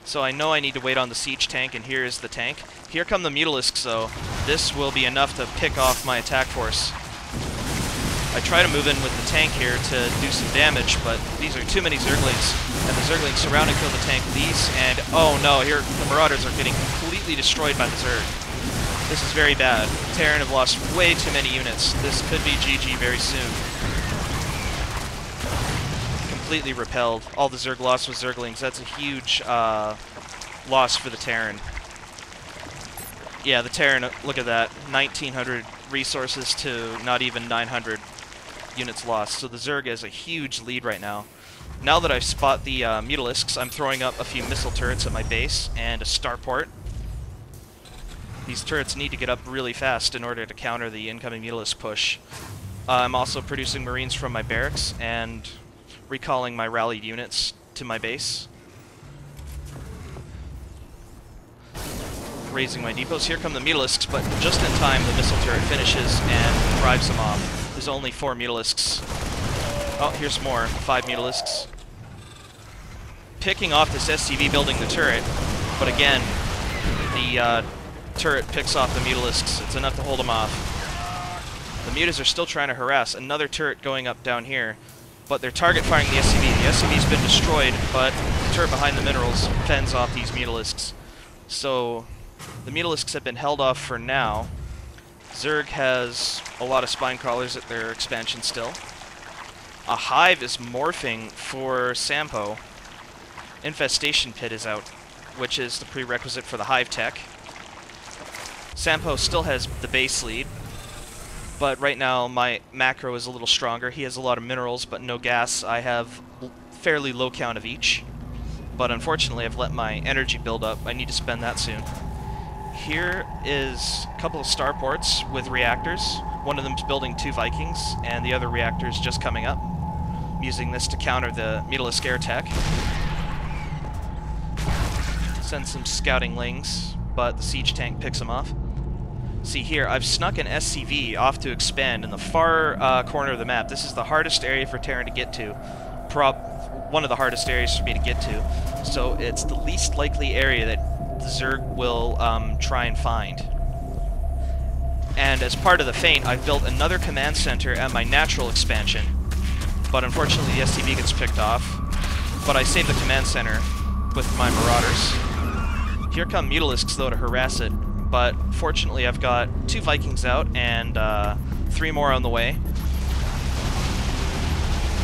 So I know I need to wait on the siege tank, and here is the tank. Here come the Mutalisks, though. This will be enough to pick off my attack force. I try to move in with the tank here to do some damage, but these are too many Zerglings, and the Zerglings surround and kill the tank. These, and oh no, here the Marauders are getting completely destroyed by the Zerg. This is very bad. Terran have lost way too many units. This could be GG very soon. Completely repelled. All the Zerg lost was Zerglings. That's a huge loss for the Terran. Yeah, the Terran, look at that. 1,900 resources to not even 900 units lost. So the Zerg has a huge lead right now. Now that I've spot the Mutalisks, I'm throwing up a few missile turrets at my base and a starport. These turrets need to get up really fast in order to counter the incoming Mutalisk push. I'm also producing Marines from my barracks and recalling my rallied units to my base. Raising my depots. Here come the Mutalisks, but just in time the missile turret finishes and drives them off. There's only 4 Mutalisks. Oh, here's more. 5 Mutalisks. Picking off this SCV building the turret, but again, the turret picks off the Mutalisks. It's enough to hold them off. The Mutas are still trying to harass. Another turret going up down here, but they're target firing the SCV. The SCV's been destroyed, but the turret behind the minerals fends off these Mutalisks. So the Mutalisks have been held off for now. Zerg has a lot of spine crawlers at their expansion still. A hive is morphing for Sampo. Infestation Pit is out, which is the prerequisite for the hive tech. Sampo still has the base lead, but right now my macro is a little stronger. He has a lot of minerals, but no gas. I have fairly low count of each, but unfortunately I've let my energy build up. I need to spend that soon. Here is a couple of starports with reactors. One of them's building 2 Vikings, and the other reactor is just coming up. I'm using this to counter the Mutalisk air tech. Send some scouting lings, but the siege tank picks them off. See here, I've snuck an SCV off to expand in the far corner of the map. This is the hardest area for Terran to get to. One of the hardest areas for me to get to. So it's the least likely area that the Zerg will try and find. And as part of the feint, I've built another command center at my natural expansion. But unfortunately the SCV gets picked off. But I saved the command center with my Marauders. Here come Mutalisks though to harass it. But fortunately I've got 2 Vikings out and 3 more on the way.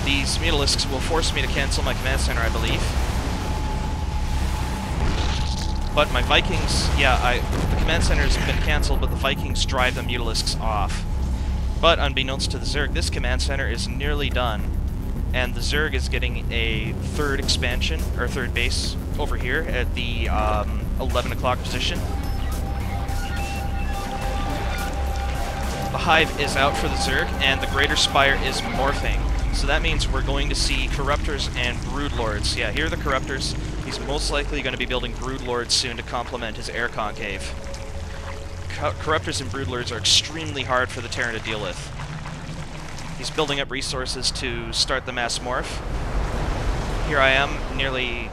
These Mutalisks will force me to cancel my command center, I believe. But my Vikings, yeah, the command center's been cancelled, but the Vikings drive the Mutalisks off. But unbeknownst to the Zerg, this command center is nearly done, and the Zerg is getting a 3rd expansion, or 3rd base, over here at the 11 o'clock position. The hive is out for the Zerg, and the Greater Spire is morphing. So that means we're going to see Corruptors and Broodlords. Yeah, here are the Corruptors. He's most likely going to be building Broodlords soon to complement his air concave. Corruptors and Broodlords are extremely hard for the Terran to deal with. He's building up resources to start the mass morph. Here I am, nearly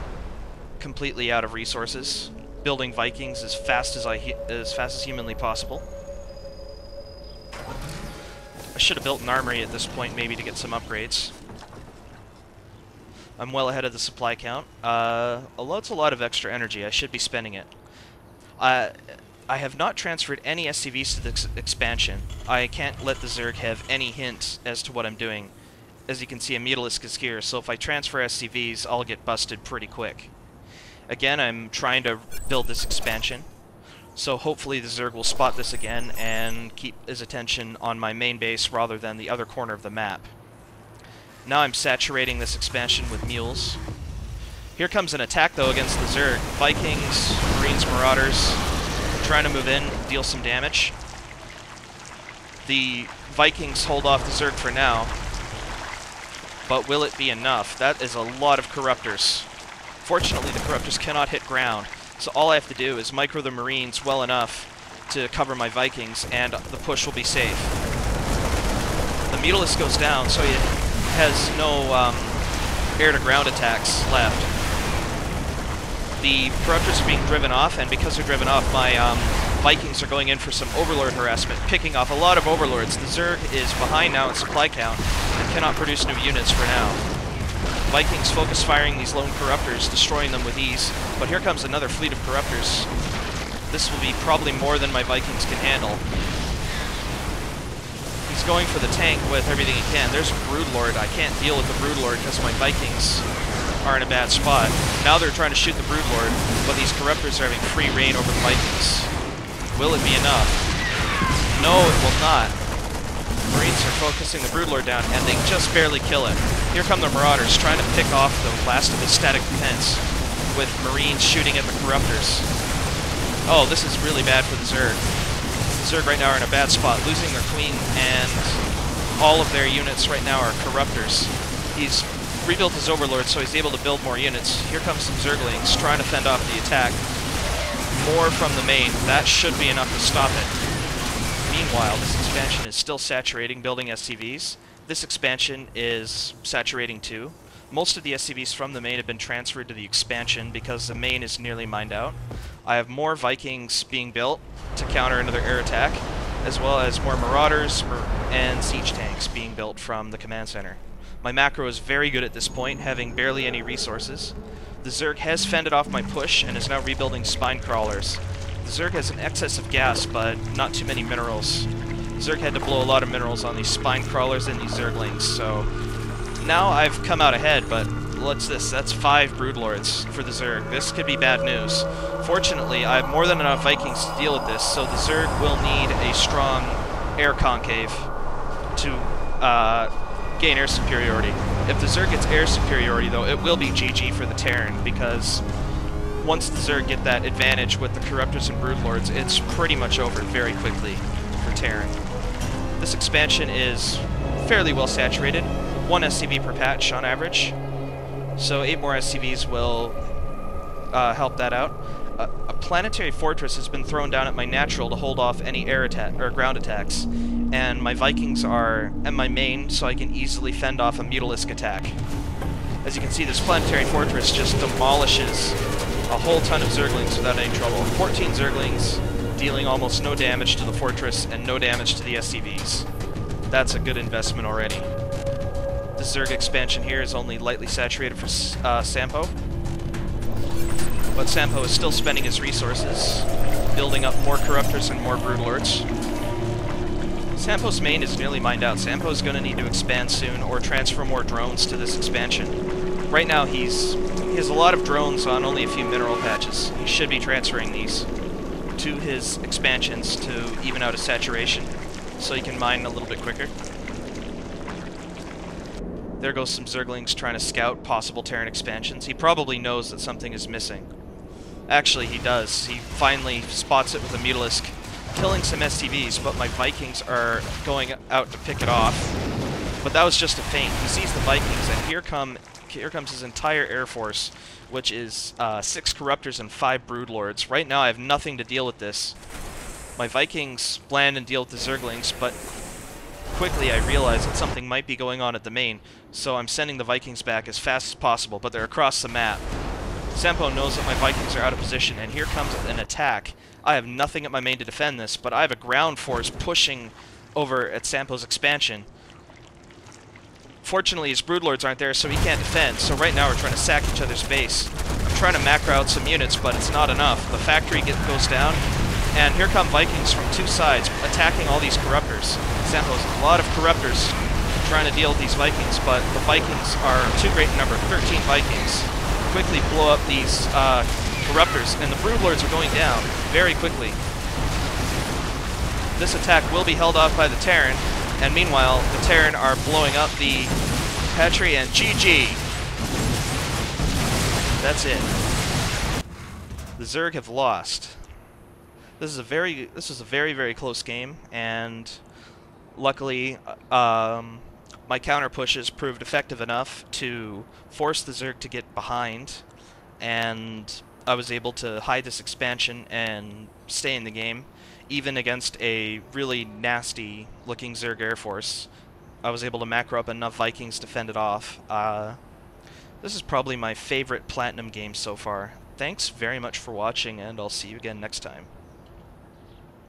completely out of resources, building Vikings as fast as humanly possible. I should have built an armory at this point, maybe, to get some upgrades. I'm well ahead of the supply count. It's a lot of extra energy. I should be spending it. I have not transferred any SCVs to this expansion. I can't let the Zerg have any hint as to what I'm doing. As you can see, a Mutalisk is here, so if I transfer SCVs, I'll get busted pretty quick. Again, I'm trying to build this expansion. So hopefully the Zerg will spot this again and keep his attention on my main base rather than the other corner of the map. Now I'm saturating this expansion with mules. Here comes an attack though against the Zerg. Vikings, Marines, Marauders, trying to move in, deal some damage. The Vikings hold off the Zerg for now, but will it be enough? That is a lot of Corruptors. Fortunately the Corruptors cannot hit ground. So all I have to do is micro the Marines well enough to cover my Vikings, and the push will be safe. The Mutalisk goes down, so he has no air-to-ground attacks left. the Corruptors are being driven off, and because they're driven off, my Vikings are going in for some Overlord harassment, picking off a lot of Overlords. The Zerg is behind now in supply count and cannot produce new units for now. Vikings focus firing these lone Corruptors, destroying them with ease, but here comes another fleet of Corruptors. This will be probably more than my Vikings can handle. He's going for the tank with everything he can. There's a Broodlord. I can't deal with the Broodlord because my Vikings are in a bad spot. Now they're trying to shoot the Broodlord, but these Corruptors are having free reign over the Vikings. Will it be enough? No, it will not. Marines are focusing the Broodlord down, and they just barely kill it. Here come the Marauders, trying to pick off the last of the static defense, with Marines shooting at the Corruptors. Oh, this is really bad for the Zerg. The Zerg right now are in a bad spot, losing their Queen, and all of their units right now are Corruptors. He's rebuilt his Overlord, so he's able to build more units. Here comes some Zerglings, trying to fend off the attack. More from the main. That should be enough to stop it. Meanwhile, this expansion is still saturating, building SCVs. This expansion is saturating too. Most of the SCVs from the main have been transferred to the expansion because the main is nearly mined out. I have more Vikings being built to counter another air attack, as well as more Marauders and siege tanks being built from the command center. My macro is very good at this point, having barely any resources. The Zerg has fended off my push and is now rebuilding spine crawlers. The Zerg has an excess of gas, but not too many minerals. The Zerg had to blow a lot of minerals on these spine crawlers and these Zerglings, so now I've come out ahead, but what's this? That's 5 Broodlords for the Zerg. This could be bad news. Fortunately, I have more than enough Vikings to deal with this, so the Zerg will need a strong air concave to gain air superiority. If the Zerg gets air superiority, though, it will be GG for the Terran, because once the Zerg get that advantage with the Corruptors and Broodlords, it's pretty much over very quickly for Terran. This expansion is fairly well saturated, 1 SCV per patch on average, so 8 more SCVs will help that out. A planetary fortress has been thrown down at my natural to hold off any air attack or ground attacks, and my Vikings are at my main, so I can easily fend off a Mutalisk attack. As you can see, this planetary fortress just demolishes a whole ton of Zerglings without any trouble. 14 Zerglings, dealing almost no damage to the fortress and no damage to the SCVs. That's a good investment already. The Zerg expansion here is only lightly saturated for Sampo, but Sampo is still spending his resources, building up more Corruptors and more Broodlords. Sampo's main is nearly mined out. Sampo's going to need to expand soon or transfer more drones to this expansion. Right now he has a lot of drones on only a few mineral patches. He should be transferring these to his expansions to even out his saturation, so he can mine a little bit quicker. There goes some Zerglings trying to scout possible Terran expansions. He probably knows that something is missing. Actually, he does. He finally spots it with a Mutalisk, killing some SCVs, but my Vikings are going out to pick it off. But that was just a feint. He sees the Vikings, and here comes his entire air force, which is 6 Corruptors and 5 Broodlords. Right now I have nothing to deal with this. My Vikings land and deal with the Zerglings, but quickly I realize that something might be going on at the main, so I'm sending the Vikings back as fast as possible, but they're across the map. Sampo knows that my Vikings are out of position, and here comes an attack. I have nothing at my main to defend this, but I have a ground force pushing over at Sampo's expansion. Fortunately, his Broodlords aren't there, so he can't defend, so right now we're trying to sack each other's base. I'm trying to macro out some units, but it's not enough. The factory goes down, and here come Vikings from 2 sides, attacking all these Corruptors. Sampo's a lot of Corruptors trying to deal with these Vikings, but the Vikings are too great in number. 13 Vikings quickly blow up these Corruptors, and the Broodlords are going down very quickly. This attack will be held off by the Terran, and meanwhile, the Terran are blowing up the Petri, and GG! That's it. The Zerg have lost. This is a very, very close game, and luckily, my counter pushes proved effective enough to force the Zerg to get behind, and I was able to hide this expansion and stay in the game, even against a really nasty-looking Zerg Air Force. I was able to macro up enough Vikings to fend it off. This is probably my favorite Platinum game so far. Thanks very much for watching, and I'll see you again next time.